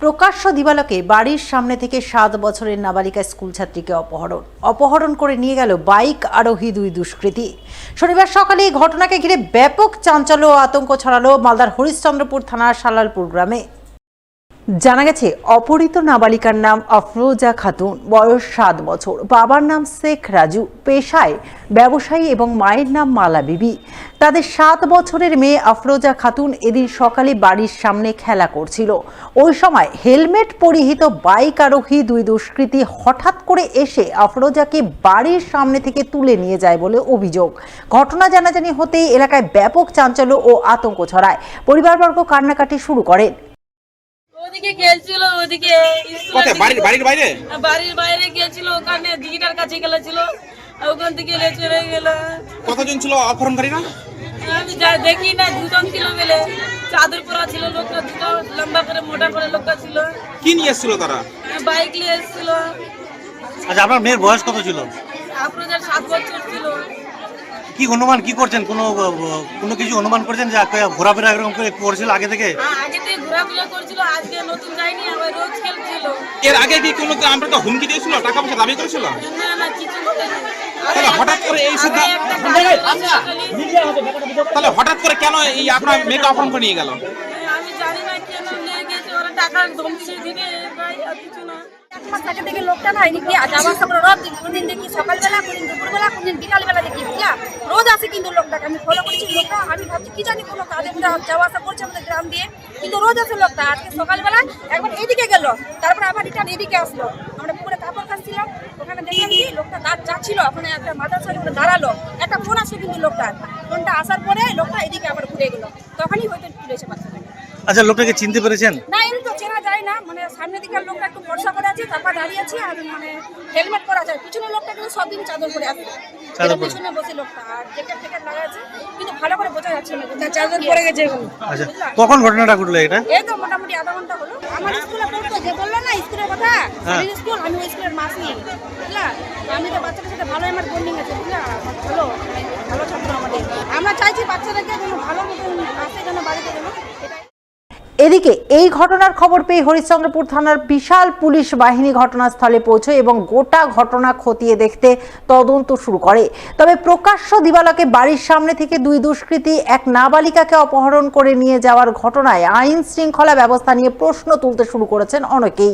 প্রকাশ্য দিবালোকে বাড়ির সামনে থেকে 7 বছরের নাবালিকা স্কুল ছাত্রীকে অপহরণ করে নিয়ে গেল বাইক আরোহী দুই দুষ্কৃতী। শনিবার সকালে এই ঘটনাকে ঘিরে ব্যাপক চাঞ্চল্য ও আতঙ্ক ছড়ালো মালদার হরিশ্চন্দ্রপুর থানার সালালপুর গ্রামে। জানা গেছে, অপহৃত নাবালিকার নাম আফরোজা খাতুন, বয়স 7 বছর। বাবার নাম শেখ রাজু, পেশায় ব্যবসায়ী, এবং মায়ের নাম মালা বিবি। তাদের 7 বছরের মেয়ে আফরোজা খাতুন এদিন সকালে বাড়ির সামনে খেলা করছিল। ওই সময় হেলমেট পরিহিত বাইক আরোহী দুই দুষ্কৃতী হঠাৎ করে এসে আফরোজাকে বাড়ির সামনে থেকে তুলে নিয়ে যায় বলে অভিযোগ। ঘটনা জানাজানি হতেই এলাকায় ব্যাপক চাঞ্চল্য ও আতঙ্ক ছড়ায়। পরিবারবর্গ কান্নাকাটি শুরু করেন। ওদিকে গেছিল, ওদিকে বাড়ির বাইরে গেছিল, ওখানে দিঘিটার কাছে গেছিল, ওখান থেকে চলে গেল। কতজন ছিল অপহরণকারীরা? আমি দেখি না, দুজন ছিল বলে। চাদর পরা ছিল লোকটা, দুটো লম্বা করে মোটা করে লোকটা ছিল। কি নিয়ে এসেছিল তারা? বাইক নিয়ে এসেছিল। আচ্ছা, আপনার মেয়ের বয়স কত ছিল? আপনাদের 7 বছর ছিল। কি অনুমান কি করছেন, কোনো কিছু অনুমান করেছেন যে ঘোরাফেরা এরকম করে করছিল আগে থেকে? আগে থেকে ঘোরাফেরা করছিল, আজকে নতুন যায়নি, আবার রোজ খেলছিল। এর আগে কি কোনো আমরা তো হুমকি দিয়েছিল, টাকা পয়সা দাবি করেছিল? না কিছু বলেনি। তাহলে হঠাৎ করে এই সিদ্ধান্ত, তাহলে হঠাৎ করে কেন এই আপনার মেয়েকে অপহরণ করে নিয়ে গেল? আমি জানি না কেন নিয়ে গেছে, ওরা টাকা ধমকি দিবে, ভাই আর কিছু না। এক মাস আগে থেকে লোকটা না এদিকে যাওয়া আসা করে রোজ কোনদিন দেখি সকালবেলা, কোনদিন দুপুরবেলা, কোনদিন বিকালবেলা দেখি, বুঝলা? রোজ আসে কিন্তু লোকটাকে আমি ফলো করেছি। লোকটা আমি ভাবছি কি জানি কোনো কাজে যাওয়া আসা করছে আমাদের গ্রাম দিয়ে, কিন্তু রোজ আসে লোকটা। আজকে সকালবেলা একবার এদিকে গেল, তারপরে আবার রিটার্ন এদিকে আসলো। আমরা পুকুরে কাপড় কাচছিলাম, ওখানে দেখলাম কি লোকটা যাচ্ছিল, ওখানে একটা মাথার সাথে দাঁড়ালো, একটা ফোন আসলো কিন্তু লোকটার। ফোনটা আসার পরে লোকটা এদিকে আবার ঘুরে গেল, তখনই হয়তো তুলেছে বাচ্চাটাকে। আচ্ছা, লোকটাকে চিনতে পেরেছেন? না, এমনি তো চেনা যায় না, মানে সামনের দিকের লোকটা একটু ফর্সা করে আছে, তারপর দাঁড়িয়ে আছে, আর মানে হেলমেট পরা আছে। পিছনের লোকটা কিন্তু সব দিন চাদর পরে আছে, পিছনে বসে লোকটা, আর জ্যাকেট লাগা আছে, কিন্তু ভালো করে বোঝা যাচ্ছে না চাদর পরে গেছে। আচ্ছা, কখন ঘটনাটা ঘটলো এটা? এই তো মোটামুটি আধা ঘন্টা হলো। আমার স্কুলে পড়তো, যে বললো না স্কুলের কথা, স্কুল, আমি ওই স্কুলের মাসি, বুঝলা? আমি তো বাচ্চাদের সাথে ভালো আমার বন্ডিং আছে, বুঝলা? ভালো ছাত্র আমাদের। আমরা চাইছি বাচ্চাদেরকে যেন ভালো মতন আসে, যেন বাড়িতে যেন। এদিকে এই ঘটনার খবর পেয়ে হরিশ্চন্দ্রপুর থানার বিশাল পুলিশ বাহিনী ঘটনাস্থলে পৌঁছয় এবং গোটা ঘটনা খতিয়ে দেখতে তদন্ত শুরু করে। তবে প্রকাশ্য দিবালোকে বাড়ির সামনে থেকে দুই দুষ্কৃতী এক নাবালিকাকে অপহরণ করে নিয়ে যাওয়ার ঘটনায় আইন শৃঙ্খলা ব্যবস্থা নিয়ে প্রশ্ন তুলতে শুরু করেছেন অনেকেই।